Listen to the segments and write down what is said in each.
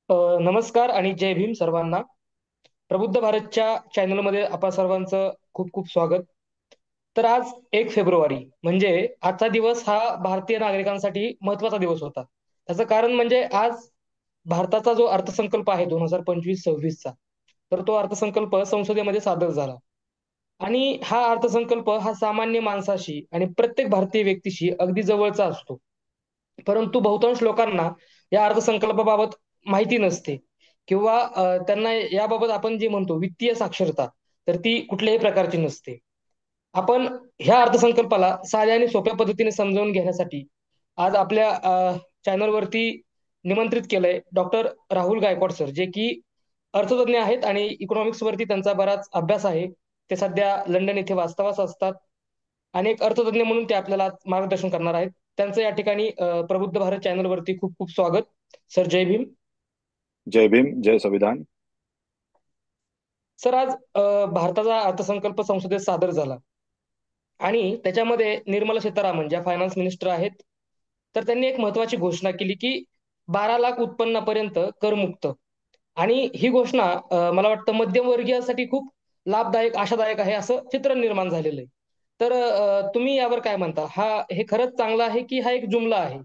नमस्कार आणि जय भीम सर्वांना. प्रबुद्ध भारतच्या चॅनलमध्ये आपल्या सर्वांचं खूप खूप स्वागत. तर आज 1 फेब्रुवारी म्हणजे आजचा दिवस हा भारतीय नागरिकांसाठी महत्त्वाचा दिवस होता. त्याचं कारण म्हणजे आज भारताचा जो अर्थसंकल्प आहे 2025-26चा, तर तो अर्थसंकल्प संसदेमध्ये सादर झाला. आणि हा अर्थसंकल्प हा सामान्य माणसाशी आणि प्रत्येक भारतीय व्यक्तीशी अगदी जवळचा असतो. परंतु बहुतांश लोकांना या अर्थसंकल्पाबाबत माहिती नसते किंवा त्यांना याबाबत आपण जे म्हणतो वित्तीय साक्षरता, तर ती कुठल्याही प्रकारची नसते. आपण ह्या अर्थसंकल्पाला साध्या आणि सोप्या पद्धतीने समजावून घेण्यासाठी आज आपल्या चॅनलवरती निमंत्रित केलंय डॉक्टर राहुल गायकवाड सर, जे की अर्थतज्ञ आहेत आणि इकॉनॉमिक्स वरती त्यांचा बराच अभ्यास आहे. ते सध्या लंडन येथे वास्तव्यास असतात आणि एक अर्थतज्ञ म्हणून ते आपल्याला आज मार्गदर्शन करणार आहेत. त्यांचं या ठिकाणी प्रबुद्ध भारत चॅनलवरती खूप खूप स्वागत. सर जय भीम. जय भीम, जय संविधान. सर आज भारताचा अर्थसंकल्प संसदेत सादर झाला आणि त्याच्यामध्ये निर्मला सीतारामन ज्या फायनान्स मिनिस्टर आहेत, तर त्यांनी एक महत्वाची घोषणा केली की 12 लाख उत्पन्नापर्यंत करमुक्त. आणि ही घोषणा मला वाटतं मध्यमवर्गीयासाठी खूप लाभदायक आशादायक आहे असं चित्र निर्माण झालेलं आहे. तर तुम्ही यावर काय म्हणता? हे खरंच चांगलं आहे की हा एक जुमला आहे?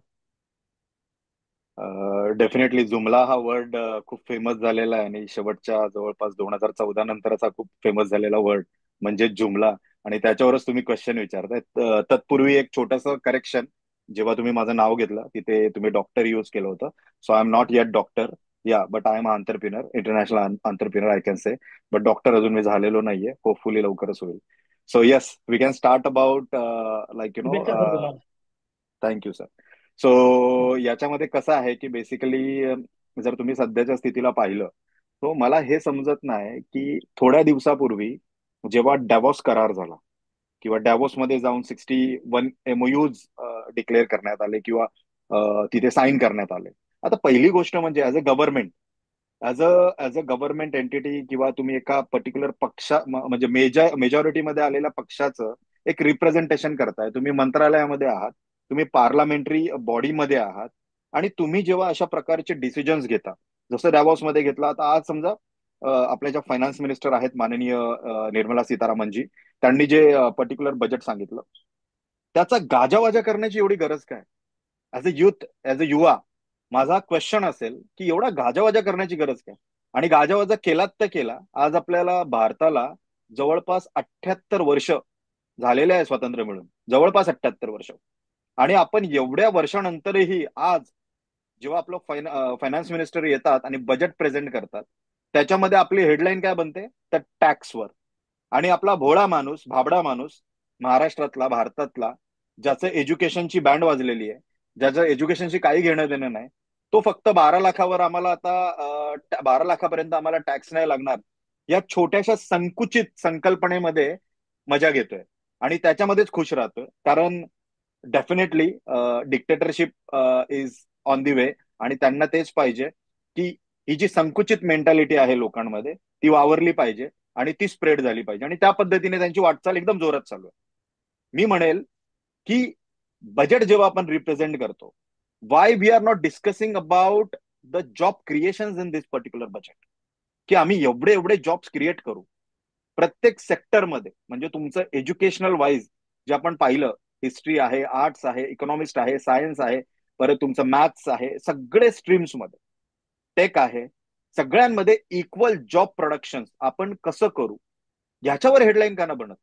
डेफिनेटली जुमला हा वर्ड खूप फेमस झालेला आहे आणि शेवटच्या जवळपास 2014 नंतरचा खूप फेमस झालेला वर्ड म्हणजे जुमला. आणि त्याच्यावरच तुम्ही क्वेश्चन विचारताय. तत्पूर्वी एक छोटंसं करेक्शन. जेव्हा तुम्ही माझं नाव घेतलं तिथे तुम्ही डॉक्टर यूज केलं होतं. So I am not yet doctor. या but I am entrepreneur, international entrepreneur I can say. But doctor अजून मी झालेलो नाहीये. होपफुली लवकरच होईल. So yes, we can start about like शुभेच्छा सर तुम्हाला. Thank you sir. सो याच्यामध्ये कसं आहे की बेसिकली जर तुम्ही सध्याच्या स्थितीला पाहिलं, तो मला हे समजत नाही की थोड्या दिवसापूर्वी जेव्हा डॅवॉस करार झाला किंवा डॅवॉसमध्ये जाऊन 61 MOUज डिक्लेअर करण्यात आले किंवा तिथे साईन करण्यात आले. आता पहिली गोष्ट म्हणजे as a government, as a government entity किंवा तुम्ही एका पर्टिक्युलर पक्षा म्हणजे मेजॉरिटीमध्ये आलेल्या पक्षाचं एक रिप्रेझेंटेशन करताय. तुम्ही मंत्रालयामध्ये आहात, तुम्ही पार्लमेंटरी बॉडीमध्ये आहात आणि तुम्ही जेव्हा अशा प्रकारचे डिसिजन्स घेता, जसं डॅवॉसमध्ये घेतला. आता आज समजा आपल्या ज्या फायनान्स मिनिस्टर आहेत माननीय निर्मला सीतारामनजी, त्यांनी जे पर्टिक्युलर बजेट सांगितलं त्याचा गाजावाजा करण्याची एवढी गरज काय? As a youth, as a युवा, माझा क्वेश्चन असेल की एवढा गाजावाजा करण्याची गरज काय? आणि गाजावाजा केलात तर केला. आज आपल्याला भारताला जवळपास 78 वर्ष झालेले आहे स्वातंत्र्य मिळून, जवळपास 78 वर्ष. आणि आपण एवढ्या वर्षानंतरही आज जेव्हा आपलं फायनान्स मिनिस्टर येतात आणि बजेट प्रेझेंट करतात, त्याच्यामध्ये आपली हेडलाईन काय बनते? तर टॅक्सवर. आणि आपला भोळा माणूस, भाबडा माणूस, महाराष्ट्रातला, भारतातला, ज्याचं एज्युकेशनची बँड वाजलेली आहे, ज्याचं एज्युकेशनशी काही घेणं देणं नाही, तो फक्त 12 लाखावर आम्हाला आता 12 लाखापर्यंत आम्हाला टॅक्स नाही लागणार या छोट्याशा संकुचित संकल्पनेमध्ये मजा घेतोय आणि त्याच्यामध्येच खुश राहतोय. कारण definitely dictatorship is on the way. आणि त्यांना तेच पाहिजे की ही जी संकुचित मेंटॅलिटी आहे लोकांमध्ये ती वावरली पाहिजे आणि ती स्प्रेड झाली पाहिजे आणि त्या पद्धतीने त्यांची वाटचाल एकदम जोरात चालू आहे. मी म्हणेल की बजेट जेव्हा आपण रिप्रेझेंट करतो, why we are not discussing about the job creation in this particular budget, की आम्ही एवढे एवढे जॉब्स क्रिएट करू प्रत्येक सेक्टरमध्ये. म्हणजे तुमचं एज्युकेशनल वाईज जे आपण पाहिलं, हिस्ट्री आहे, आर्ट्स आहे, इकॉनॉमिक्स आहे, सायन्स आहे, परत तुमचं मॅथ्स आहे, सगळे स्ट्रीम्समध्ये, टेक आहे, सगळ्यांमध्ये इक्वल जॉब प्रोडक्शन आपण कसं करू ह्याच्यावर हेडलाईन का ना बनत?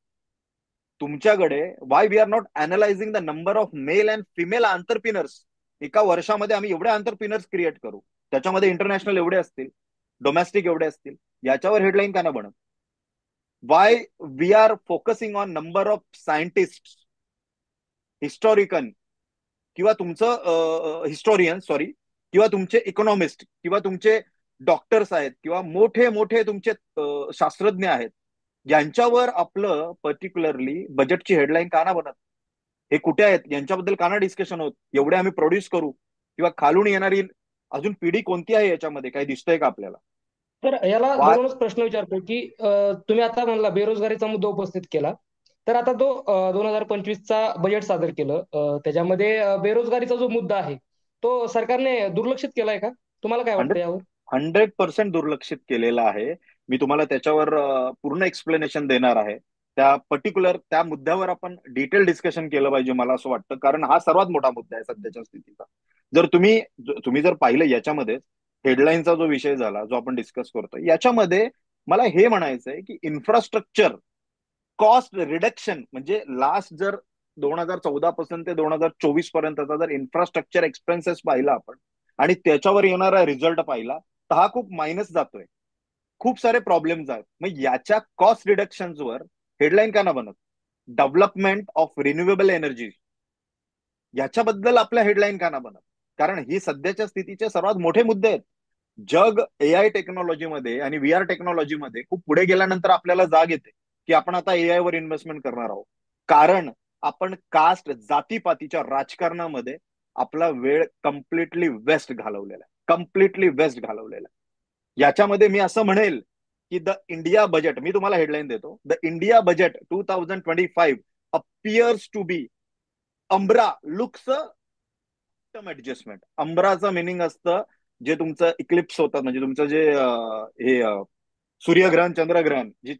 तुमच्याकडे why we are not analysing the number of male and female entrepreneurs. एका वर्षामध्ये आम्ही एवढे आंतरप्रिनर्स क्रिएट करू, त्याच्यामध्ये इंटरनॅशनल एवढे असतील, डोमेस्टिक एवढे असतील, याच्यावर हेडलाईन का ना बनत? Why we are focusing on number of scientist, हिस्टॉरिकन किंवा तुमचं हिस्टोरियन सॉरी, किंवा तुमचे इकॉनॉमिस्ट किंवा तुमचे डॉक्टर्स आहेत किंवा मोठे मोठे तुमचे शास्त्रज्ञ आहेत, यांच्यावर आपलं पर्टिक्युलरली बजेटची हेडलाईन का ना बनत? हे कुठे आहेत? यांच्याबद्दल का ना डिस्कशन होत? एवढे आम्ही प्रोड्यूस करू किंवा खालून येणारी अजून पिढी कोणती आहे याच्यामध्ये काही दिसतंय का आपल्याला? तर याला वाय? धरूनच प्रश्न विचारतो की तुम्ही आता म्हणला बेरोजगारीचा मुद्दा उपस्थित केला. तर आता तो 2025चा बजेट सादर केलं, त्याच्यामध्ये बेरोजगारीचा जो मुद्दा आहे तो सरकारने दुर्लक्षित केलाय का? तुम्हाला काय वाटतं हंड्रेड यावर? 100% दुर्लक्षित केलेलं आहे. मी तुम्हाला त्याच्यावर पूर्ण एक्सप्लेनेशन देणार आहे. त्या पर्टिक्युलर त्या मुद्द्यावर आपण डिटेल डिस्कशन केलं पाहिजे मला असं वाटतं, कारण हा सर्वात मोठा मुद्दा आहे सध्याच्या स्थितीचा. जर तुम्ही जर पाहिलं याच्यामध्ये हेडलाईनचा जो विषय झाला, जो आपण डिस्कस करतो, याच्यामध्ये मला हे म्हणायचं आहे की इन्फ्रास्ट्रक्चर कॉस्ट रिडक्शन म्हणजे लास्ट जर 2014 पासून ते 2024 पर्यंतचा जर इन्फ्रास्ट्रक्चर एक्सपेन्सेस पाहिला आपण आणि त्याच्यावर येणारा रिझल्ट पाहिला, तर हा खूप मायनस जातोय. खूप सारे प्रॉब्लेम्स आहेत. मग याच्या कॉस्ट रिडक्शनवर हेडलाईन का ना बनत, डेव्हलपमेंट ऑफ रिन्युएबल एनर्जी, याच्याबद्दल आपल्या हेडलाईन का ना बनत? कारण ही सध्याच्या स्थितीचे सर्वात मोठे मुद्दे आहेत. जग एआय टेक्नॉलॉजीमध्ये आणि व्हीआर टेक्नॉलॉजीमध्ये खूप पुढे गेल्यानंतर आपल्याला जाग येते की आपण आता एआय वर इन्व्हेस्टमेंट करणार आहोत. कारण आपण कास्ट जातीपातीच्या राजकारणामध्ये आपला वेळ कम्प्लिटली वेस्ट घालवलेला आहे. याच्यामध्ये मी असं म्हणेल की द इंडिया बजेट, मी तुम्हाला हेडलाईन देतो, the India budget 2025 appears to be अम्ब्रा लुक्स ऍडजस्टमेंट. अंबराचं मिनिंग असतं जे तुमचं इक्लिप्स होतात, म्हणजे तुमचं जे सूर्यग्रहण चंद्रग्रहण, जी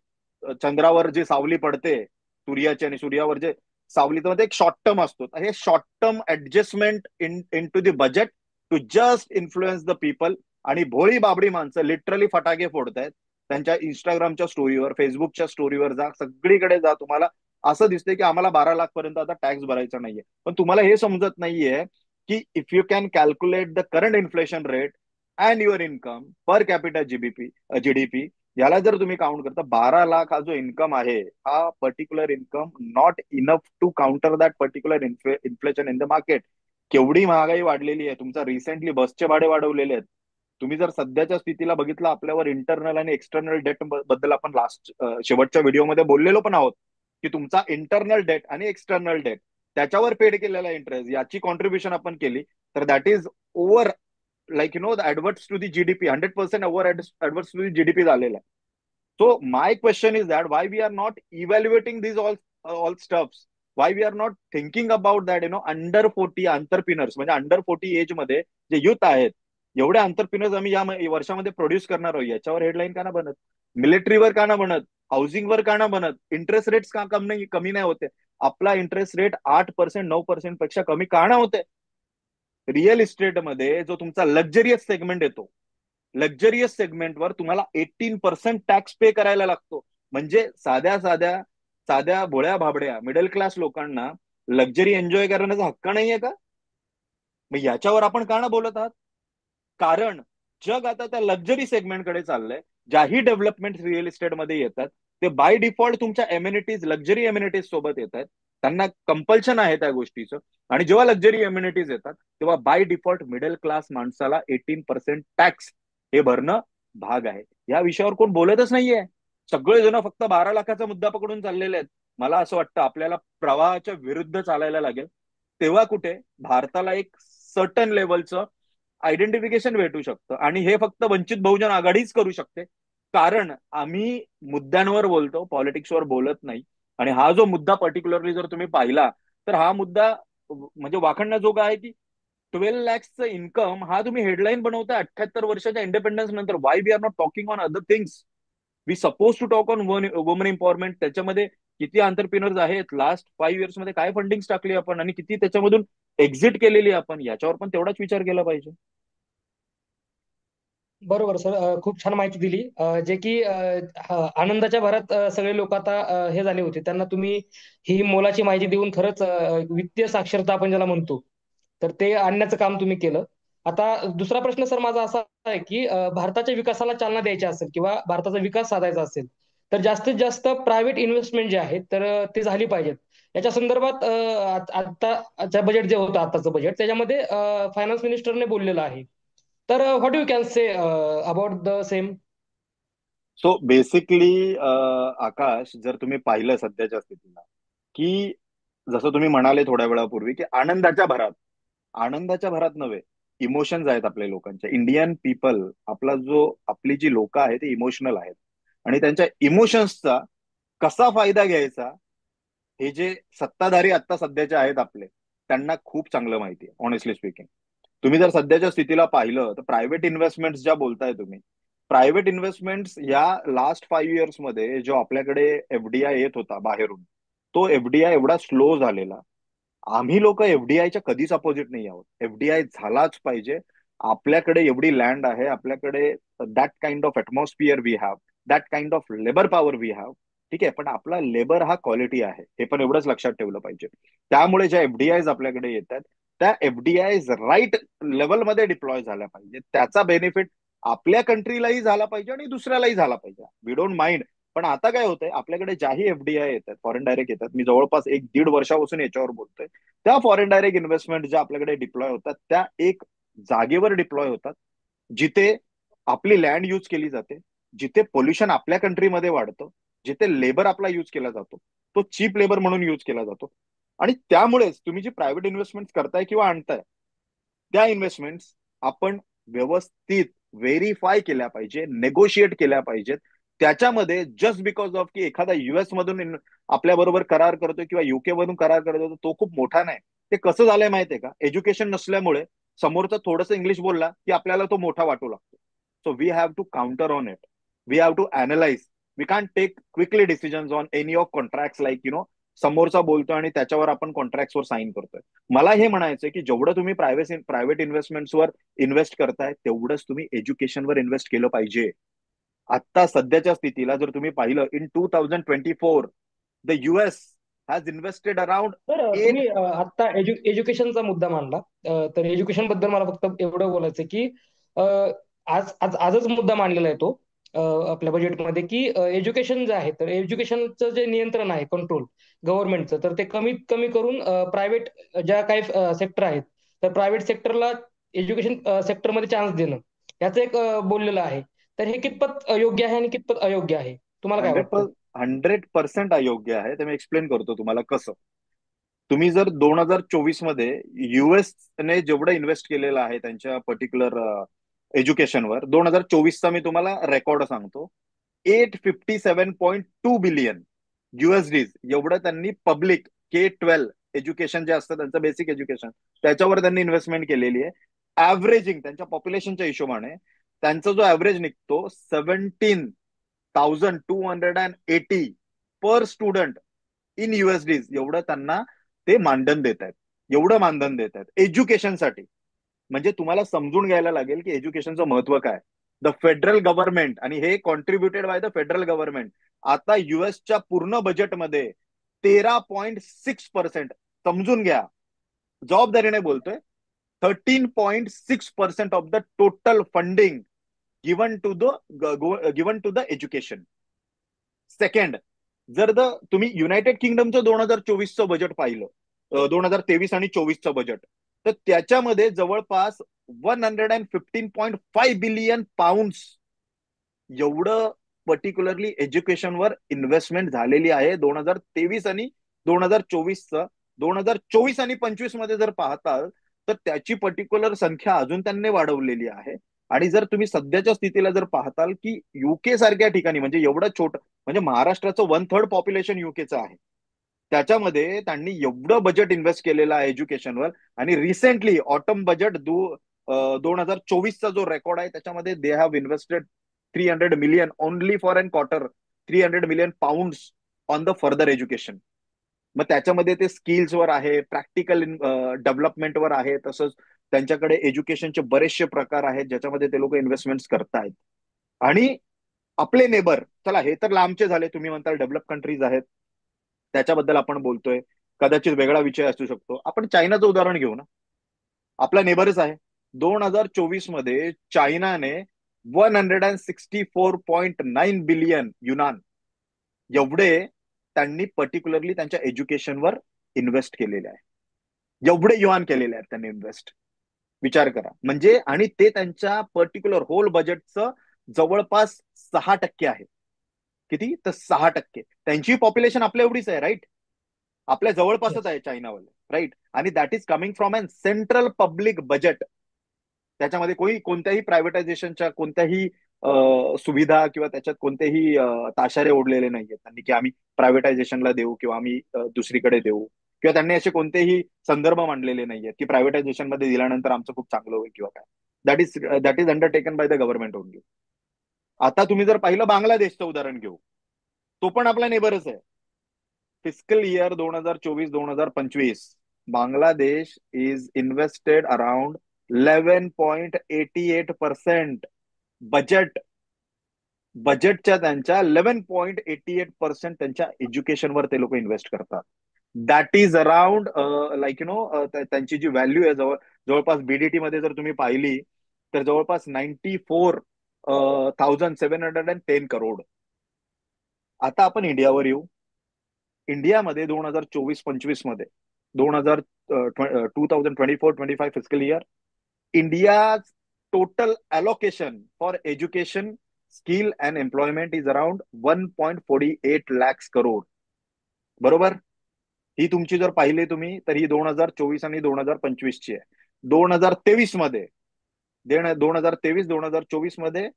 चंद्रावर जी सावली पडते सूर्याची आणि सूर्यावर जे सावली, तर एक शॉर्ट टर्म असतो. हे short term adjustment into the budget to just influence the people. आणि भोळी बाबडी माणसं लिटरली फटाके फोडतायत. त्यांच्या इंस्टाग्रामच्या स्टोरीवर, फेसबुकच्या स्टोरीवर जा, सगळीकडे जा, तुम्हाला असं दिसतंय की आम्हाला 12 लाख पर्यंत आता टॅक्स भरायचा नाहीये. पण तुम्हाला हे समजत नाहीये की if you can calculate the current inflation rate and your income per capital GDP, याला जर तुम्ही काउंट करता, 12 लाख हा जो इन्कम आहे, हा particular income not enough to counter that particular inflation in the market. केवढी महागाई वाढलेली आहे. तुमचा रिसेंटली बसचे भाडे वाढवलेले आहेत. तुम्ही जर सध्याच्या स्थितीला बघितलं, आपल्यावर इंटरनल आणि एक्सटर्नल डेट बद्दल आपण लास्ट शेवटच्या व्हिडिओमध्ये बोललेलो पण आहोत की तुमचा इंटरनल डेट आणि एक्सटर्नल डेट त्याच्यावर पेड केलेला इंटरेस्ट याची कॉन्ट्रीब्युशन आपण केली, तर that is over, like the adverts to the GDP, 100% over adverts to the GDP झालेला आहे. So my question is that why we are not evaluating this all stuffs, why we are not thinking about that under 40 entrepreneurs, म्हणजे under 40 age मध्ये जे youth आहेत, एवढे अंतरप्रिनर्स आम्ही या वर्षामध्ये प्रोड्यूस करणार आहोत. याच्यावर हेडलाईन का ना बनत? मिलिटरीवर का ना बनत? हाऊसिंगवर का ना बनत? इंटरेस्ट रेट्स का कमी नाही होते? आपला इंटरेस्ट रेट 8%, 9% पेक्षा कमी का ना होते? रिअल इस्टेटमध्ये जो तुमचा लक्झरियस सेगमेंट येतो, लक्झरियस सेगमेंटवर तुम्हाला 18% टॅक्स पे करायला लागतो. म्हणजे साध्या साध्या साध्या भोळ्या भाबड्या मिडल क्लास लोकांना लक्झरी एन्जॉय करण्याचा हक्क नाहीये का? मग याच्यावर आपण का ना बोलत आहात? कारण जग आता त्या लक्झरी सेगमेंटकडे चाललंय. ज्याही डेव्हलपमेंट रिअल इस्टेटमध्ये येतात, ते बाय डिफॉल्ट तुमच्या एम्युनिटीज, लक्झरी एम्युनिटीज सोबत येत आहेत. त्यांना कंपल्शन आहे त्या गोष्टीचं. आणि जेव्हा लक्झरी एम्युनिटीज येतात, तेव्हा बाय डिफॉल्ट मिडल क्लास माणसाला 18% टॅक्स हे भरणं भाग आहे. या विषयावर कोण बोलतच नाहीये. सगळेजण फक्त 12 लाखाचा मुद्दा पकडून चाललेले आहेत. मला असं वाटतं आपल्याला प्रवाहाच्या विरुद्ध चालायला लागेल. तेव्हा कुठे भारताला एक सर्टन लेवलचं आयडेंटिफिकेशन भेटू शकतं. आणि हे फक्त वंचित बहुजन आघाडीच करू शकते. कारण आम्ही मुद्द्यांवर बोलतो, पॉलिटिक्सवर बोलत नाही. आणि हा जो मुद्दा पर्टिक्युलरली जर तुम्ही पाहिला, तर हा मुद्दा म्हणजे वाखाणण्याजोगा आहे की 12 lakhचं इन्कम हा तुम्ही हेडलाईन बनवता 78 वर्षाच्या इंडिपेंडन्स नंतर. Why we are not talking on other things? We suppose to talk on woman empowerment. त्याच्यामध्ये किती एंटरप्रिनर्स आहेत, लास्ट 5 years मध्ये काय फंडिंग टाकली आपण, आणि किती त्याच्यामधून एक्झिट केलेली आपण, याच्यावर पण तेवढाच विचार केला पाहिजे. बरोबर सर. खूप छान माहिती दिली. जे की आनंदाच्या भरात सगळे लोक आता हे झाले होते. त्यांना तुम्ही ही मोलाची माहिती देऊन खरंच वित्तीय साक्षरता आपण ज्याला म्हणतो, तर ते आणण्याचं काम तुम्ही केलं. आता दुसरा प्रश्न सर माझा असा आहे की भारताच्या विकासाला चालना द्यायची असेल किंवा भारताचा विकास साधायचा असेल, तर जास्तीत जास्त प्रायव्हेट इन्व्हेस्टमेंट जे आहे तर ते झाली पाहिजेत. याच्या संदर्भात आता बजेट जे होतं, आताचं बजेट, त्याच्यामध्ये फायनान्स मिनिस्टरने बोललेलं आहे. तर what you can say about the same? So basically Akash, जर तुम्ही पाहिलं सध्याच्या स्थितीला, की जसं तुम्ही म्हणाले थोड्या वेळापूर्वी की आनंदाच्या भरात नव्हे, इमोशन्स आहेत आपल्या लोकांच्या. इंडियन पीपल, आपली जी लोक आहेत ते इमोशनल आहेत. आणि त्यांच्या इमोशन्सचा कसा फायदा घ्यायचा, हे जे सत्ताधारी आता सध्याचे आहेत आपले, त्यांना खूप चांगलं माहिती आहे, ऑनेस्टली स्पीकिंग. तुम्ही जर सध्याच्या स्थितीला पाहिलं तर प्रायव्हेट इन्व्हेस्टमेंट ज्या बोलताय तुम्ही, प्रायव्हेट इन्व्हेस्टमेंट या लास्ट 5 इयर्स मध्ये जो आपल्याकडे एफडीआय येत होता बाहेरून, तो एफडीआय एवढा स्लो झालेला. आम्ही लोक एफडीआयच्या कधीच अपोजिट नाही आहोत. एफडीआय झालाच पाहिजे. आपल्याकडे एवढी लँड आहे, आपल्याकडे that kind of atmosphere we have, that kind of labour power we have. ठीक आहे, पण आपला लेबर हा क्वालिटी आहे, हे पण एवढंच लक्षात ठेवलं पाहिजे. त्यामुळे ज्या एफडीआयज आपल्याकडे येतात, त्या एफडीआयज राईट लेवलमध्ये डिप्लॉय झाल्या पाहिजे. त्याचा बेनिफिट आपल्या कंट्रीलाही झाला पाहिजे आणि दुसऱ्यालाही झाला पाहिजे. We don't mind. पण आता काय होतंय, आपल्याकडे ज्याही एफडीआय येतात, फॉरेन डायरेक्ट येतात, मी जवळपास 1-1.5 वर्षापासून याच्यावर बोलतोय, त्या फॉरेन डायरेक्ट इन्व्हेस्टमेंट ज्या आपल्याकडे डिप्लॉय होतात, त्या एक जागेवर डिप्लॉय होतात जिथे आपली लँड यूज केली जाते, जिथे पोल्युशन आपल्या कंट्रीमध्ये वाढतं, जिथे लेबर आपला यूज केला जातो, तो चीप लेबर म्हणून यूज केला जातो. आणि त्यामुळेच तुम्ही जी प्रायव्हेट इन्व्हेस्टमेंट करताय किंवा आणताय, त्या इन्व्हेस्टमेंट आपण व्यवस्थित व्हेरीफाय केल्या पाहिजे, नेगोशिएट केल्या पाहिजेत. त्याच्यामध्ये जस्ट बिकॉज ऑफ की एखादा युएस मधून आपल्या बरोबर करार करतोय किंवा युके मधून करार करतोय, तो खूप मोठा नाही. ते कसं झालंय माहितीये का, एज्युकेशन नसल्यामुळे समोरचा थोडंसं इंग्लिश बोलला की आपल्याला तो मोठा वाटू लागतो. So we have to counter on it. We have to analyse. We can take quickly decision on any of contract, like समोरचा बोलतो आणि त्याच्यावर आपण कॉन्ट्रॅक्टवर साईन करतोय. मला हे म्हणायचंय की जेवढं तुम्ही प्रायव्हेट इन्व्हेस्टमेंट्सवर इन्व्हेस्ट करताय, तेवढंच तुम्ही एज्युकेशनवर इन्व्हेस्ट केलं पाहिजे. आता सध्याच्या स्थितीला जर तुम्ही पाहिलं, in 2024 the US has invested around तर 8. तुम्ही आता एज्युकेशनचा मुद्दा मांडला. तर एज्युकेशन बद्दल मला फक्त एवढं बोलायचं की अ, आजच मुद्दा मांडलेला आहे तो आपल्या बजेटमध्ये की एज्युकेशन जे आहे, तर एज्युकेशनचं जे नियंत्रण आहे, कंट्रोल गव्हर्नमेंटचं, तर ते कमीत कमी करून प्रायव्हेट ज्या काही सेक्टर आहेत, तर प्रायव्हेट सेक्टरला एज्युकेशन सेक्टरमध्ये चान्स देणं, याचं एक बोललेलं आहे. तर हे कितपत योग्य आहे आणि कितपत अयोग्य आहे, तुम्हाला काय हंड्रेड वाटतं? 100% अयोग्य आहे. ते मी एक्सप्लेन करतो तुम्हाला कसं. तुम्ही जर 2024 मध्ये युएस ने जेवढं इन्व्हेस्ट केलेलं आहे त्यांच्या पर्टिक्युलर एज्युकेशनवर, 2024चा मी तुम्हाला रेकॉर्ड सांगतो. 857.2 बिलियन युएसडीज एवढं त्यांनी पब्लिक K-12 एज्युकेशन जे असतं त्यांचं बेसिक एज्युकेशन, त्याच्यावर त्यांनी इन्व्हेस्टमेंट केलेली आहे. ऍव्हरेजिंग त्यांच्या पॉप्युलेशनच्या हिशोबाने त्यांचा जो ऍव्हरेज निघतो, 17,280 पर स्टुडंट इन युएसडीज, एवढं त्यांना ते मानधन देत आहेत. एवढं मानधन देत आहेत एज्युकेशनसाठी. म्हणजे तुम्हाला समजून घ्यायला लागेल की एज्युकेशनचं महत्व काय. द फेडरल गव्हर्नमेंट, आणि हे contributed by the federal government, आता युएसच्या पूर्ण बजेटमध्ये 13.6%, समजून घ्या, जबाबदारीने बोलतोय, 13.6% of the total funding given to the education. Second, जर तुम्ही युनायटेड किंगडमचं 2024चं बजेट पाहिलं, 2023 आणि 24चं बजेट, तर त्याच्यामध्ये जवळपास 115.5 बिलियन पाऊंड एवढं पर्टिक्युलरली एज्युकेशनवर इन्व्हेस्टमेंट झालेली आहे 2023 आणि 2024चं. 2024 आणि 25 मध्ये जर पाहताल, तर त्याची पर्टिक्युलर संख्या अजून त्यांनी वाढवलेली आहे. आणि जर तुम्ही सध्याच्या स्थितीला जर पाहताल की युके सारख्या ठिकाणी, म्हणजे एवढं छोटं, म्हणजे महाराष्ट्राचं 1/3 पॉप्युलेशन युकेचं आहे, त्याच्यामध्ये त्यांनी एवढं बजेट इन्व्हेस्ट केलेलं आहे एज्युकेशनवर. आणि रिसेंटली ऑटम बजेट 2024चा जो रेकॉर्ड आहे, त्याच्यामध्ये they have invested 300 million only for an quarter, 300 million pound on the further education. मग त्याच्यामध्ये ते स्किल्सवर आहे, प्रॅक्टिकल डेव्हलपमेंटवर आहे, तसंच त्यांच्याकडे एज्युकेशनचे बरेचसे प्रकार आहेत ज्याच्यामध्ये ते लोक इन्व्हेस्टमेंट करतायत. आणि आपले नेबर, चला हे तर लांबचे झाले, तुम्ही म्हणताल डेव्हलप कंट्रीज आहेत, त्याच्याबद्दल आपण बोलतोय, कदाचित वेगळा विषय असू शकतो. आपण चायनाचं उदाहरण घेऊ ना, आपला नेबरच आहे. 2024 मध्ये चायनाने 164.9 बिलियन युनान एवढे त्यांनी पर्टिक्युलरली त्यांच्या एज्युकेशनवर इन्व्हेस्ट केलेले आहे. एवढे युआन केलेले आहेत त्यांनी इन्व्हेस्ट. विचार करा म्हणजे. आणि ते त्यांच्या पर्टिक्युलर होल बजेटचं जवळपास 6% आहे. किती? तर 6%. त्यांची पॉप्युलेशन आपल्या एवढीच आहे, राईट? आपल्या जवळपासच येस. आहे चायनावाले, राईट? आणि that is coming from an central public budget. त्याच्यामध्ये कोणत्याही प्रायव्हेटायझेशनच्या कोणत्याही सुविधा किंवा त्याच्यात कोणतेही ताशारे ओढलेले नाहीयेत त्यांनी की आम्ही प्रायव्हेटायझेशनला देऊ किंवा आम्ही दुसरीकडे देऊ किंवा त्यांनी असे कोणतेही संदर्भ मांडलेले नाहीयेत की प्रायव्हेटायझेशन मध्ये दिल्यानंतर आमचं खूप चांगलं होईल किंवा काय. That is undertaken by the government only. आता तुम्ही जर पाहिलं बांगलादेशचं उदाहरण घेऊ, तो पण आपला नेबरच आहे. Fiscal year 2024-2025 Bangladesh is invested around 11.88% budget बजेटच्या त्यांच्या 11.88% त्यांच्या एज्युकेशनवर ते लोक इन्व्हेस्ट करतात. दॅट इज अराउंड लाईक त्यांची जी व्हॅल्यू आहे जवळपास बीडीटी मध्ये जर तुम्ही पाहिली तर जवळपास 94,710 करोड. आता आपण इंडियावर येऊ. इंडियामध्ये 2024-25 मध्ये 2024-25 fiscal year India total allocation for education skill and employment is around 1.48 lakh crore. बरोबर. ही तुमची जर पाहिले तुम्ही तर ही 2024 आणि 2025 ची आहे. 2023 मध्ये 2023-2024 मध्ये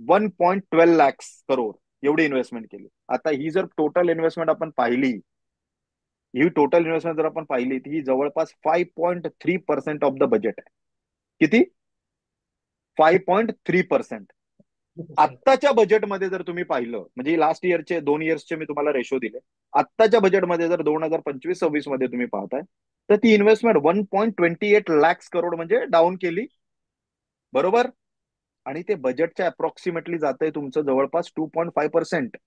1.12 लाख करोड एवढी इन्व्हेस्टमेंट केली. आता ही जर टोटल इन्व्हेस्टमेंट आपण पाहिली, ही टोटल इन्व्हेस्टमेंट जर आपण पाहिली तर ही जवळपास 5.3% ऑफ द बजेट आहे. किती? 5.3%. आत्ताच्या बजेटमध्ये जर तुम्ही पाहिलं, म्हणजे लास्ट इयरचे 2 इयर्सचे मी तुम्हाला रेशो दिले. आत्ताच्या बजेटमध्ये जर 2025-26 मध्ये तुम्ही पाहताय तर ती इन्व्हेस्टमेंट 1.28 लाख करोड म्हणजे डाऊन केली. बरोबर. आणि ते बजेटच्या अप्रॉक्सिमेटली जात आहे तुमचं जवळपास 2.5%.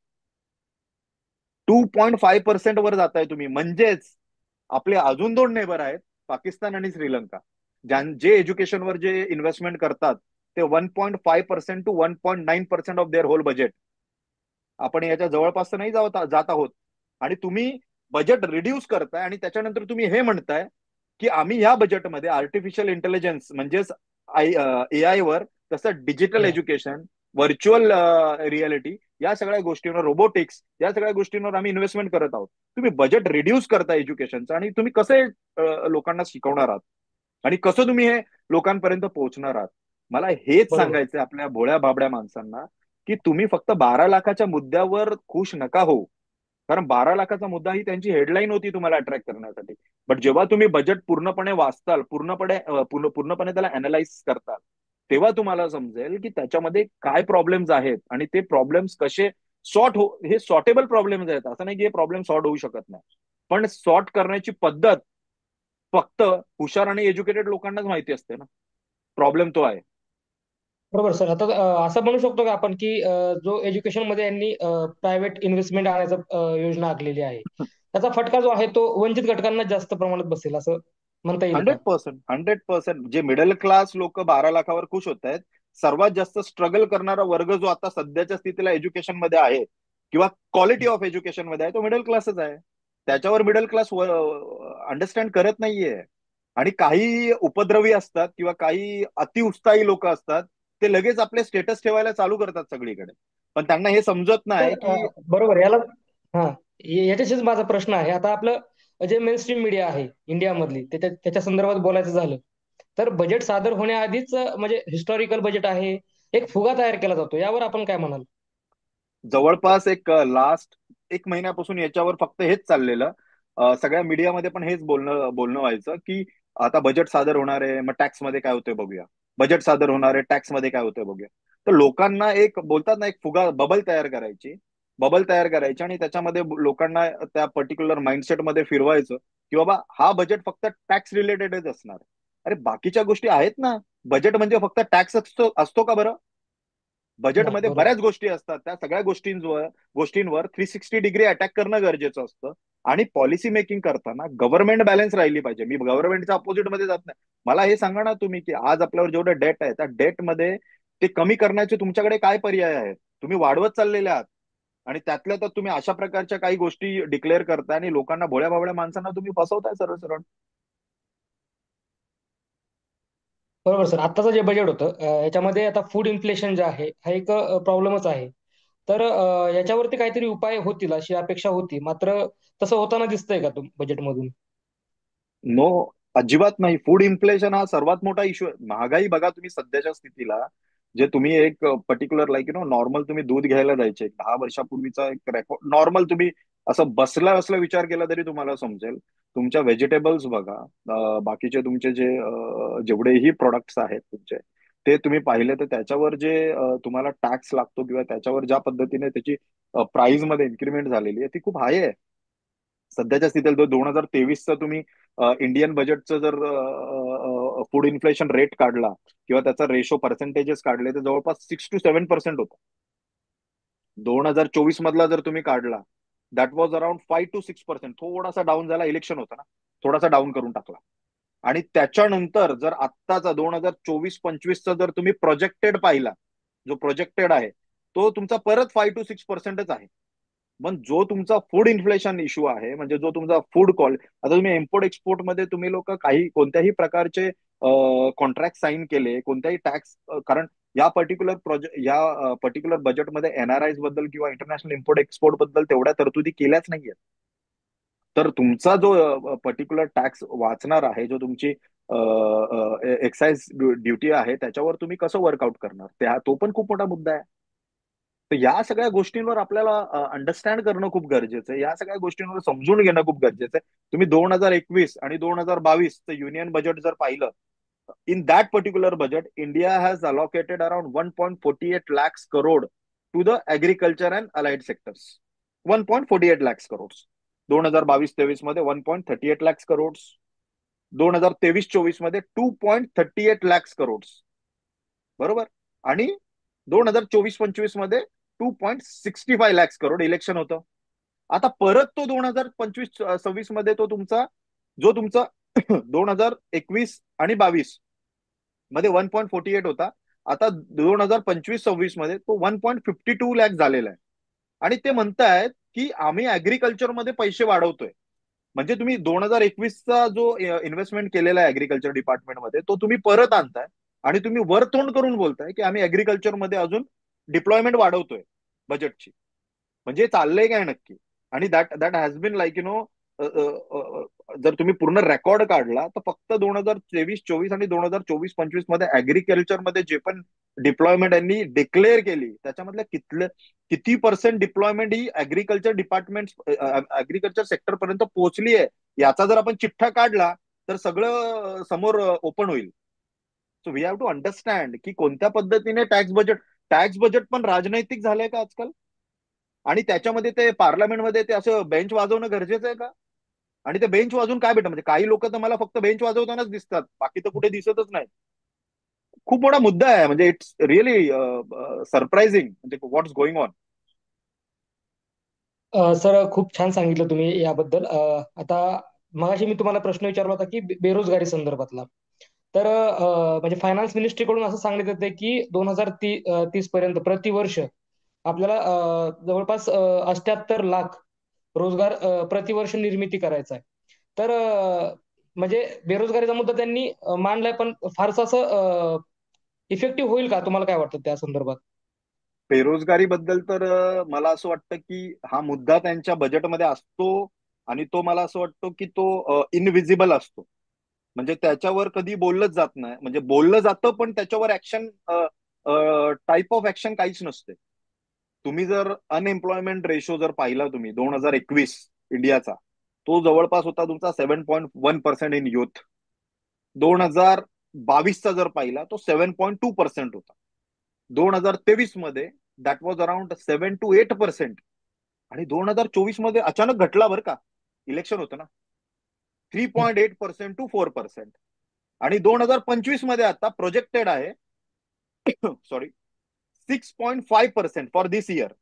2.5% वर जात आहे तुम्ही. म्हणजेच आपले अजून दोन नेबर आहेत, पाकिस्तान आणि श्रीलंका, जे एज्युकेशनवर जे इन्व्हेस्टमेंट करतात ते 1.5% to 1.9% of their whole budget. आपण याच्या जवळपास तर नाही जात आहोत. आणि तुम्ही बजेट रिड्यूस करताय आणि त्याच्यानंतर तुम्ही हे म्हणताय की आम्ही या बजेटमध्ये आर्टिफिशियल इंटेलिजन्स म्हणजेच एआय वर, तसं digital Yeah. Education, virtual reality, या सगळ्या गोष्टींवर, रोबोटिक्स, या सगळ्या गोष्टींवर आम्ही इन्व्हेस्टमेंट करत आहोत. तुम्ही बजेट रिड्यूस करता एज्युकेशनचं आणि तुम्ही कसे लोकांना शिकवणार आहात आणि कसं तुम्ही हे लोकांपर्यंत पोहोचणार आहात. मला हेच बरोबर. सांगायचंय आपल्या भोळ्या भाबड्या माणसांना की तुम्ही फक्त 12 लाखाच्या मुद्द्यावर खुश नका हो. कारण 12 लाखाचा मुद्दा ही त्यांची हेडलाईन होती तुम्हाला अट्रॅक्ट करण्यासाठी. बट जेव्हा तुम्ही बजेट पूर्णपणे वाचताल, पूर्णपणे त्याला अनालाइज करताल, तेव्हा तुम्हाला समजेल की त्याच्यामध्ये काय प्रॉब्लेम्स आहेत आणि ते प्रॉब्लेम्स कसे हे सॉर्टेबल प्रॉब्लेम्स आहेत. असं नाही की हे प्रॉब्लेम सॉर्ट होऊ शकत नाही, पण सॉर्ट करण्याची पद्धत फक्त हुशार आणि एज्युकेटेड लोकांनाच माहिती असते ना. प्रॉब्लेम तो आहे. बरोबर सर. आता असं म्हणू शकतो का आपण की जो एज्युकेशन मध्ये यांनी प्रायव्हेट इन्व्हेस्टमेंट आणायचा योजना आखलेली आहे, त्याचा फटका जो आहे तो वंचित घटकांना जास्त प्रमाणात बसेल असं म्हणता येईल का? 100%, 100%. जे मिडल क्लास लोक 12 लाखावर खुश होत आहेत, सर्वात जास्त स्ट्रगल करणारा वर्ग जो आता सध्याच्या स्थितीला एज्युकेशन मध्ये आहे किंवा क्वालिटी ऑफ एज्युकेशन मध्ये आहे, तो मिडल क्लासच आहे. त्याच्यावर मिडल क्लास अंडरस्टँड करत नाहीये. आणि काही उपद्रवी असतात किंवा काही अतिउत्साही लोक असतात, ते लगेच आपले स्टेटस ठेवायला चालू करतात सगळीकडे. पण त्यांना हे समजत तर नाही की बरोबर याला हा याच्याशीच माझा प्रश्न आहे. आता आपलं जे मेन स्ट्रीम मीडिया आहे इंडियामधली, त्याच्या संदर्भात बोलायचं झालं तर बजेट सादर होण्याआधीच म्हणजे हिस्टॉरिकल बजेट आहे, एक फुगा तयार केला जातो. यावर आपण काय म्हणाल? जवळपास एक लास्ट 1 महिन्यापासून याच्यावर फक्त हेच चाललेलं. सगळ्या मीडियामध्ये पण हेच बोलणं बोलणं व्हायचं की आता बजेट सादर होणार आहे, मग टॅक्स मध्ये काय होतंय बघूया. बजेट सादर होणार आहे, टॅक्स मध्ये काय होतंय बघूया. तर लोकांना एक बोलतात ना, एक फुगा बबल तयार करायची आणि त्याच्यामध्ये लोकांना त्या पर्टिक्युलर माइंडसेट मध्ये फिरवायचं की बाबा हा बजेट फक्त टॅक्स रिलेटेडच असणार. अरे बाकीच्या गोष्टी आहेत ना. बजेट म्हणजे फक्त टॅक्स असतो असतो का बरं? नाही, बजेटमध्ये बरोबर. बऱ्याच गोष्टी असतात. त्या सगळ्या गोष्टींवर 360 डिग्री अटॅक करणं गरजेचं असतं. आणि पॉलिसी मेकिंग करताना गव्हर्नमेंट बॅलन्स राहिली पाहिजे. मी गव्हर्नमेंटच्या अपोजिट मध्ये जात नाही. मला हे सांगा ना तुम्ही की आज आपल्यावर जेवढं डेट आहे त्या डेटमध्ये ते कमी करण्याचे तुमच्याकडे काय पर्याय आहेत? तुम्ही वाढवत चाललेले आहात. आणि त्यातल्या तर तुम्ही अशा प्रकारच्या काही गोष्टी डिक्लेअर करताय आणि लोकांना, भोळ्या भाबड्या माणसांना तुम्ही फसवताय सरळ सरळ. बरोबर सर. आत्ताचं जे बजेट होतं याच्यामध्ये आता फूड इन्फ्लेशन जे आहे हा एक प्रॉब्लेमच आहे. तर याच्यावरती काहीतरी उपाय होतील अशी अपेक्षा होती, मात्र तसं होताना दिसतंय का बजेटमधून? नो, अजिबात नाही. फूड इन्फ्लेशन हा सर्वात मोठा इश्यू आहे. महागाई बघा तुम्ही सध्याच्या स्थितीला, जे तुम्ही एक पर्टिक्युलर लाईक नॉर्मल तुम्ही दूध घ्यायला जायचे 10 वर्षापूर्वीचा एक रेकॉर्ड नॉर्मल तुम्ही असं बसला बसला विचार केला तरी तुम्हाला समजेल. तुमच्या व्हेजिटेबल्स बघा, बाकीचे तुमचे जे जेवढेही प्रोडक्ट्स आहेत तुमचे, ते तुम्ही पाहिले तर त्याच्यावर जे तुम्हाला टॅक्स लागतो किंवा त्याच्यावर ज्या पद्धतीने त्याची प्राइस मध्ये इन्क्रीमेंट झालेली आहे ती खूप हाय आहे. सध्याच्या स्थितीला 2023चं तुम्ही इंडियन बजेटचं जर फूड इन्फ्लेशन रेट काढला किंवा त्याचा रेशो पर्सेंटेजेस काढले तर जवळपास 6 to 7% होता. 2024 मधला जर तुम्ही काढला, दॅट वॉज अराउंड 5 to 6%. थोडासा डाऊन झाला, इलेक्शन होता ना, थोडासा डाऊन करून टाकला. आणि त्याच्यानंतर जर आत्ताचा 2024-25चा जर तुम्ही प्रोजेक्टेड पाहिला, जो प्रोजेक्टेड आहे तो तुमचा परत 5 to 6%च आहे. मग जो तुमचा फूड इन्फ्लेशन इश्यू आहे, म्हणजे जो तुमचा फूड कॉल, आता तुम्ही इम्पोर्ट एक्सपोर्ट मध्ये तुम्ही लोक काही कोणत्याही प्रकारचे कॉन्ट्रॅक्ट साईन केले, कोणत्याही टॅक्स, कारण या पर्टिक्युलर प्रोजेक्ट या पर्टिक्युलर बजेटमध्ये एनआरआय बद्दल किंवा इंटरनॅशनल इम्पोर्ट एक्सपोर्ट बद्दल तेवढ्या तरतुदी केल्याच नाहीयेत. तर तुमचा जो पर्टिक्युलर टॅक्स वाचणार आहे, जो तुमची एक्साइज ड्युटी आहे, त्याच्यावर तुम्ही कसं वर्कआउट करणार, तो पण खूप मोठा मुद्दा आहे. तर या सगळ्या गोष्टींवर आपल्याला अंडरस्टँड करणं खूप गरजेचं आहे. या सगळ्या गोष्टींवर समजून घेणं खूप गरजेचं आहे. तुम्ही 2021 आणि 2022चं युनियन बजेट जर पाहिलं, in that particular budget, India has allocated around 1.48 lakhs crore to the agriculture and allied sectors. 1.48 lakhs crores. 2022-23 मध्ये 1.38 lakhs crores. 2023-24 मध्ये 2.38 lakhs crores. बरोबर. आणि 2024-25 मध्ये 2.65 lakhs करोड. इलेक्शन होतं. आता परत तो 2025-26 मध्ये तो तुमचा जो तुमचा 2021 आणि 22 मध्ये 1.48 होता, आता 2025-26 मध्ये तो 1.52 लॅक झालेला आहे. आणि ते म्हणतायत की आम्ही ऍग्रिकल्चर मध्ये पैसे वाढवतोय. म्हणजे तुम्ही 2021चा जो इन्व्हेस्टमेंट केलेला आहे ऍग्रिकल्चर डिपार्टमेंटमध्ये, तो तुम्ही परत आणताय आणि तुम्ही वर तोंड करून बोलताय की आम्ही ऍग्रिकल्चर मध्ये अजून डिप्लॉयमेंट वाढवतोय बजेटची. म्हणजे चाललंय काय नक्की? आणि that that has been like जर तुम्ही पूर्ण रेकॉर्ड काढला तर फक्त 2023-24 आणि 2024-25 मध्ये ऍग्रिकल्चर मध्ये जे पण डिप्लॉयमेंट यांनी डिक्लेअर केली, त्याच्यामधल्या किती पर्सेंट डिप्लॉयमेंट ही ऍग्रिकल्चर डिपार्टमेंट, ऍग्रिकल्चर सेक्टर पर्यंत पोहोचली आहे, याचा जर आपण चिठ्ठा काढला तर सगळं समोर ओपन होईल. So we have to understand की कोणत्या पद्धतीने टॅक्स बजेट पण राजनैतिक झालंय का आजकाल? आणि त्याच्यामध्ये ते पार्लमेंटमध्ये ते असं बेंच वाजवणं गरजेचं आहे का? आणि ते बेंच वाजून काय भेटतं? म्हणजे काही लोक तर मला फक्त बेंच वाजवतानाच दिसतात, बाकी तर कुठे दिसतच नाही. खूप मोठा मुद्दा आहे. म्हणजे इट्स रिअली सरप्राइझिंग, म्हणजे व्हॉट्स गोइंग ऑन. सर, खूप छान सांगितलं तुम्ही याबद्दल. आता मगाशी मी तुम्हाला प्रश्न विचारला होता की बेरोजगारी संदर्भातला. तर म्हणजे फायनान्स मिनिस्ट्रीकडून असं सांगण्यात येते की 2030 पर्यंत प्रतिवर्ष आपल्याला जवळपास 78 लाख रोजगार प्रतिवर्ष निर्मिती करायचा आहे. तर म्हणजे बेरोजगारीचा मुद्दा त्यांनी मांडलाय, पण फारसं असं इफेक्टिव्ह होईल का? तुम्हाला काय वाटतं त्या संदर्भात? बेरोजगारी बद्दल तर मला असं वाटतं की हा मुद्दा त्यांच्या बजेटमध्ये असतो. आणि तो मला असं वाटतो की तो इनविजिबल असतो. म्हणजे त्याच्यावर कधी बोललंच जात नाही. म्हणजे बोललं जातं पण त्याच्यावर ऍक्शन, टाईप ऑफ ऍक्शन काहीच नसते. तुम्ही जर अनएम्प्लॉयमेंट रेशो जर पाहिला तुम्ही 2021 इंडियाचा, तो जवळपास होता तुमचा 7.1% इन युथ. 2022चा जर पाहिला तो 7.2% होता. 2023 मध्ये दॅट वॉज अराउंड 7 to 8%. आणि 2024 मध्ये अचानक घटला बरं का, इलेक्शन होतं ना, 3.8% to 4%. आणि 2025 मध्ये आता प्रोजेक्टेड आहे sorry 6.5% for this year.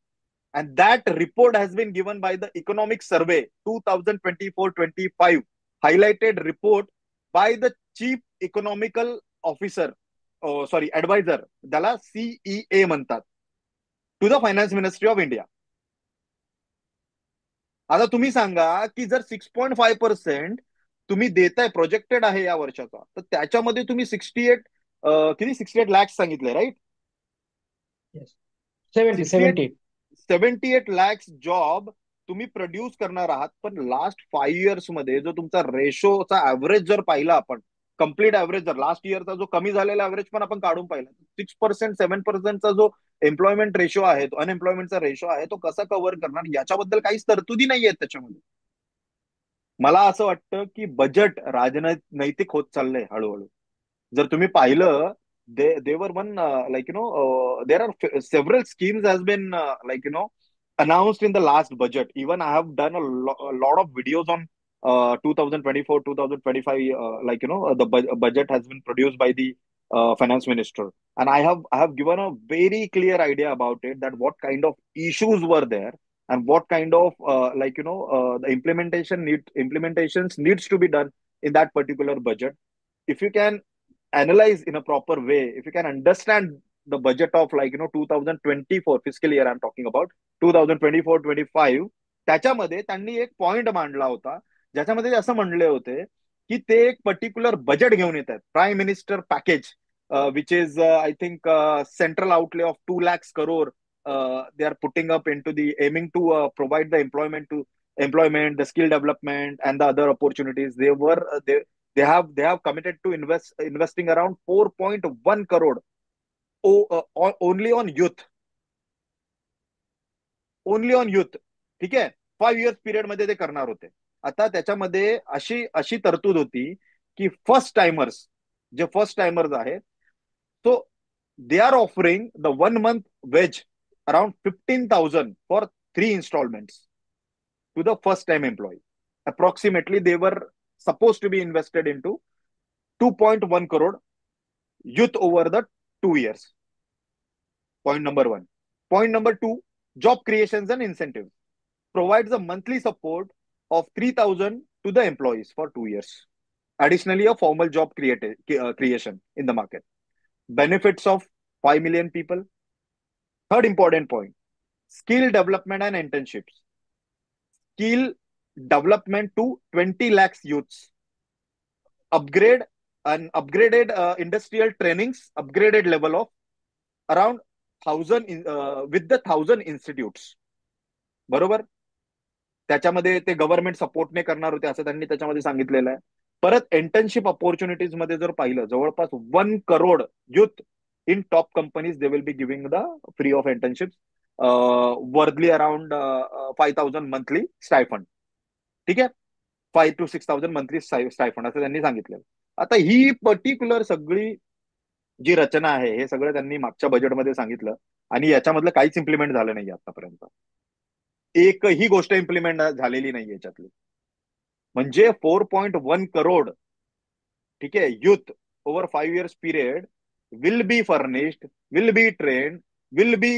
And that report has been given by the economic survey 2024-25, highlighted report by the chief economical officer, sorry adviser, त्याला सीईए म्हणतात, to the finance ministry of India. आता तुम्ही सांगा की जर 6.5% तुम्ही देताय, प्रोजेक्टेड आहे या वर्षाचा, तर त्याच्यामध्ये तुम्ही 68 लॅक्स सांगितले, right? Yes. 70 sixty eight 70. 78 lakhs job तुम्ही प्रोड्यूस करणार आहात. पण लास्ट 5 इयर्स मध्ये जो तुमचा रेशोचा ऍव्हरेज जर पाहिला आपण, कम्प्लीट ऍव्हरेज जर लास्ट इयरचा जो कमी झालेला ऍव्हरेज पण आपण काढून पाहिला, 6%, 7%चा जो एम्प्लॉयमेंट रेशो आहे, तो अनएम्प्लॉयमेंटचा रेशो आहे, तो कसा कव्हर करणार याच्याबद्दल काहीच तरतुदी नाहीयेत त्याच्यामध्ये. मला असं वाटतं की बजेट राजनैतिक होत चाललंय हळूहळू. जर तुम्ही पाहिलं, there one like there are several schemes has been like announced in the last budget. Even I have done a lot of videos on 2024 2025, the budget has been produced by the finance minister, and I have given a very clear idea about it, that what kind of issues were there, and what kind of the implementations needs to be done in that particular budget. If you can analyze in a proper way, if you can understand the budget of 2024 fiscal year, I'm talking about 2024-25, त्याच्यामध्ये त्यांनी एक point मांडला होता, ज्याच्यामध्ये ते असं म्हणले होते की ते एक पर्टिक्युलर बजेट घेऊन येत आहेत, prime minister package, which is I think central outlay of 2 lakhs crore. They are putting up into the aiming to provide the employment, the skill development, and the other opportunities. They have committed to investing around 4.1 crore only on youth. Only on youth. ठीक आहे, 5 years period मध्ये ते करणार होते. आता त्याच्यामध्ये अशी अशी तरतूद होती की जे फर्स्ट टाइमर्स आहेत, so they are offering the 1 month wage around 15,000 for 3 installments to the first time employee. Approximately, they were supposed to be invested into 2.1 crore youth over the 2 years. Point number one. Point number two, job creations and incentives. Provides a monthly support of 3,000 to the employees for 2 years. Additionally, a formal job creation in the market. Benefits of 5 million people. Third important point, skill development and internships. Skill development to 20 lakhs youths. Upgrade and upgraded industrial trainings, upgraded level of around 1,000 with the 1,000 institutes. बरोबर. त्याच्यामध्ये ते government सपोर्टने करणार होते असं त्यांनी त्याच्यामध्ये सांगितलेलं आहे. परत इंटर्नशिप अपॉर्च्युनिटीज मध्ये जर पाहिलं, जवळपास 1 crore youth in top companies they will be giving the free of internship, वर्धली अराउंड 5,000 मंथली स्टायफंड. ठीक आहे, 5 to 6,000 मंथली स्टायफंड असं त्यांनी सांगितलेलं. आता ही पर्टिक्युलर सगळी जी रचना आहे, हे सगळं त्यांनी मागच्या बजेटमध्ये सांगितलं, आणि याच्यामधलं काहीच इम्प्लिमेंट झालं नाही आतापर्यंत. एकही गोष्ट इम्प्लिमेंट झालेली नाही याच्यातली. म्हणजे 4.1 crore, ठीक आहे, youth over 5 years period will be furnished, will be trained, will be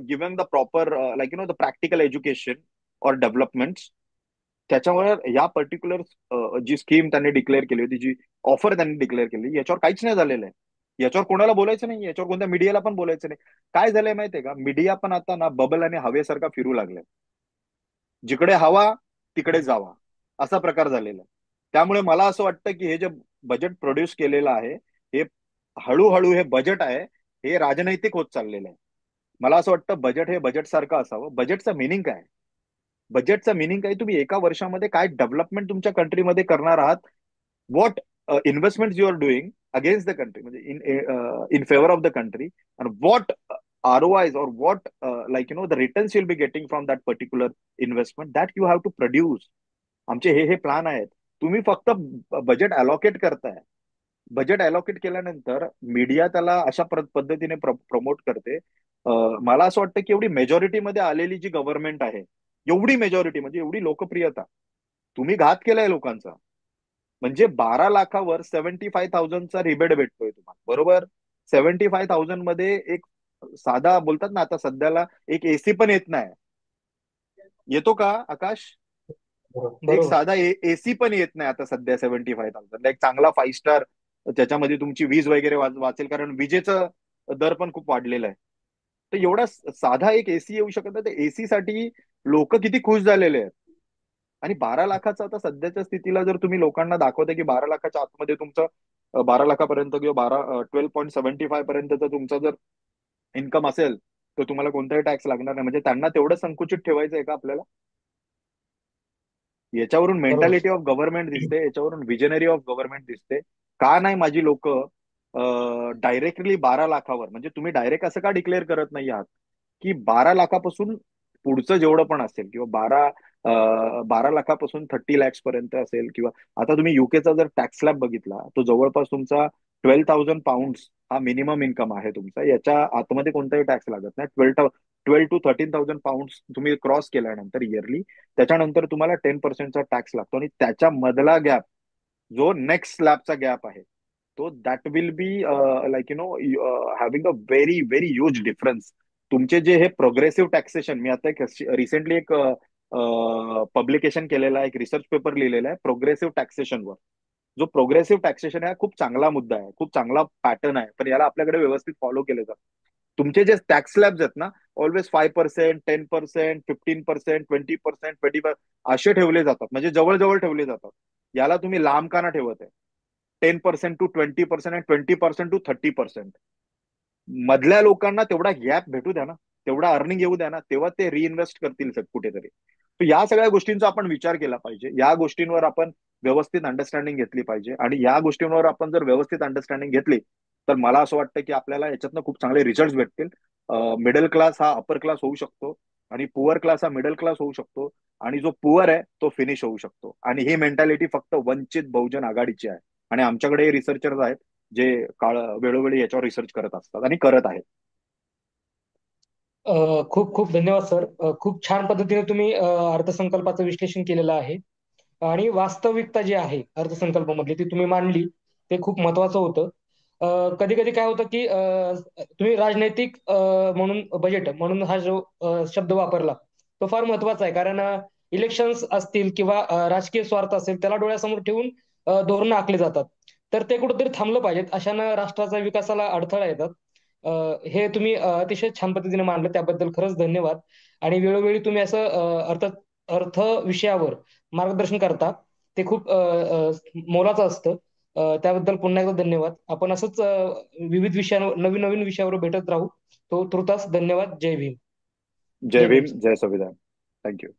given the proper the practical education और डेव्हलपमेंट. त्याच्यावर या पर्टिक्युलर जी स्कीम त्यांनी डिक्लेअर केली होती, जी ऑफर त्यांनी डिक्लेअर केली, याच्यावर काहीच नाही झालेलं आहे. याच्यावर कोणाला बोलायचं नाही, याच्यावर कोणत्या मीडियाला पण बोलायचं नाही. काय झालंय माहितीये का, मीडिया पण आता ना बबल आणि हवेसारखा फिरू लागलाय. जिकडे हवा तिकडे जावा, असा प्रकार झालेला आहे. त्यामुळे मला असं वाटतं की हे जे बजेट प्रोड्यूस केलेलं आहे, हे हळूहळू हे बजेट आहे, हे राजनैतिक होत चाललेलं आहे. मला असं वाटतं बजेट हे बजेट सारखं असावं. बजेटचं मिनिंग काय? बजेटचं मिनिंग काय, तुम्ही एका वर्षामध्ये काय डेव्हलपमेंट तुमच्या कंट्रीमध्ये करणार आहात, what investment you are doing against the country, म्हणजे in favour of the country, and what ROIs or what the returns you'll be getting from that particular investment, that you have to produce. आमचे हे plan आहेत. तुम्ही फक्त budget allocate करताय. Budget allocate केल्यानंतर media त्याला अशा पद्धतीने प्रमोट करते. मला असं वाटतं की एवढी मेजॉरिटीमध्ये आलेली जी गव्हर्नमेंट आहे, एवढी मेजॉरिटी म्हणजे एवढी लोकप्रियता, तुम्ही घात केलाय लोकांचा. म्हणजे 12 लाखावर 75,000चा रिबेट भेटतोय तुम्हाला, बरोबर. 75,000 मध्ये एक साधा, बोलतात ना आता सध्याला, एक एसी पण येत नाही. येतो का आकाश? एक बरोबर. साधा एसी पण येत नाही आता सध्या 75,000. एक चांगला 5 स्टार, त्याच्यामध्ये तुमची वीज वगैरे वाचेल, कारण विजेचं दर पण खूप वाढलेला आहे. तर एवढा साधा एक एसी येऊ शकत नाही. तर एसी साठी लोक किती खुश झालेले आहेत. आणि 12 लाखाचं आता सध्याच्या स्थितीला जर तुम्ही लोकांना दाखवता की 12 लाखाच्या आतमध्ये तुमचं 12 लाखापर्यंत किंवा 12.75 पर्यंतचा तुमचा जर इन्कम असेल, तर तुम्हाला कोणताही टॅक्स लागणार नाही. म्हणजे त्यांना तेवढं संकुचित ठेवायचं आहे का आपल्याला? याच्यावरून बरोबर. मेंटॅलिटी ऑफ गव्हर्नमेंट दिसते, याच्यावरून विजनरी ऑफ गव्हर्नमेंट दिसते. का नाही माझी लोक डायरेक्टली 12 लाखावर, म्हणजे तुम्ही डायरेक्ट असं का डिक्लेअर करत नाही आहात की 12 लाखापासून पुढचं जेवढं पण असेल, किंवा 12 लाखापासून 30 लॅक्स पर्यंत असेल, किंवा आता तुम्ही युकेचा जर टॅक्स स्लॅब बघितला, तो जवळपास तुमचा 12,000 पाऊंड हा मिनिमम इन्कम आहे तुमचा. याच्या आतमध्ये कोणताही टॅक्स लागत नाही. 12 to 13,000 पाऊंड तुम्ही क्रॉस केल्यानंतर इयरली, त्याच्यानंतर तुम्हाला 10%चा टॅक्स लागतो. आणि त्याच्या मधला गॅप, जो नेक्स्ट स्लॅबचा गॅप आहे, तो that will be like having a very very huge difference. तुमचे जे हे प्रोग्रेसिव्ह टॅक्सेशन, मी आता एक रिसेंटली एक पब्लिकेशन केलेला आहे, एक रिसर्च पेपर लिहिलेला आहे प्रोग्रेसिव्ह टॅक्सेशनवर. जो प्रोग्रेसिव्ह टॅक्सेशन आहे हा खूप चांगला मुद्दा आहे, खूप चांगला पॅटर्न आहे, पण याला आपल्याकडे व्यवस्थित फॉलो केले जातं. तुमचे जे टॅक्स स्लॅब्स आहेत ना, ऑलवेज 5%, 10%, 15%, 20%, 20% असे ठेवले जातात, म्हणजे जवळ ठेवले जातात. याला तुम्ही लांब का ना ठेवत आहे? 10% to 20% आणि 20% to 30%. मधल्या लोकांना तेवढा गॅप भेटू द्या ना, तेवढा अर्निंग येऊ द्या ना, तेव्हा ते रिइन्व्हेस्ट करतील कुठेतरी. तर या सगळ्या गोष्टींचा आपण विचार केला पाहिजे. या गोष्टींवर आपण व्यवस्थित अंडरस्टँडिंग घेतली पाहिजे. आणि या गोष्टींवर आपण जर व्यवस्थित अंडरस्टँडिंग घेतली, तर मला असं वाटतं की आपल्याला याच्यातनं खूप चांगले रिझल्ट भेटतील. मिडल क्लास हा अपर क्लास होऊ शकतो, आणि पुअर क्लास हा मिडल क्लास होऊ शकतो, आणि जो पुअर आहे तो फिनिश होऊ शकतो. आणि ही मेंटॅलिटी फक्त वंचित बहुजन आघाडीची आहे. आणि आमच्याकडे रिसर्चर्स आहेत जे वेळोवेळी याच्यावर रिसर्च करत असतात आणि करत आहेत. खूप खूप धन्यवाद सर. खूप छान पद्धतीने तुम्ही अर्थसंकल्पाचं विश्लेषण केलेलं आहे. आणि वास्तविकता जी आहे अर्थसंकल्पामधली ती तुम्ही मांडली. ते खूप महत्वाचं होतं. कधी कधी काय होतं की तुम्ही राजनैतिक म्हणून बजेट म्हणून हा जो शब्द वापरला तो फार महत्वाचा आहे. कारण इलेक्शन्स असतील किंवा राजकीय स्वार्थ असेल त्याला डोळ्यासमोर ठेवून धोरणं आखली जातात. तर ते कुठेतरी थांबलं पाहिजेत. अशानं राष्ट्राच्या विकासाला अडथळा येतात. हे तुम्ही अतिशय छान पद्धतीने मांडलं त्याबद्दल खरंच धन्यवाद. आणि वेळोवेळी तुम्ही असं अर्थ विषयावर मार्गदर्शन करता ते खूप मोलाचं असतं. त्याबद्दल पुन्हा एकदा धन्यवाद. आपण असंच विविध विषयांवर नवीन नवीन विषयावर भेटत राहू. तो तुर्तास धन्यवाद. जय भीम. जय जय भीम भीम, सर. जय संविधान. थँक्यू.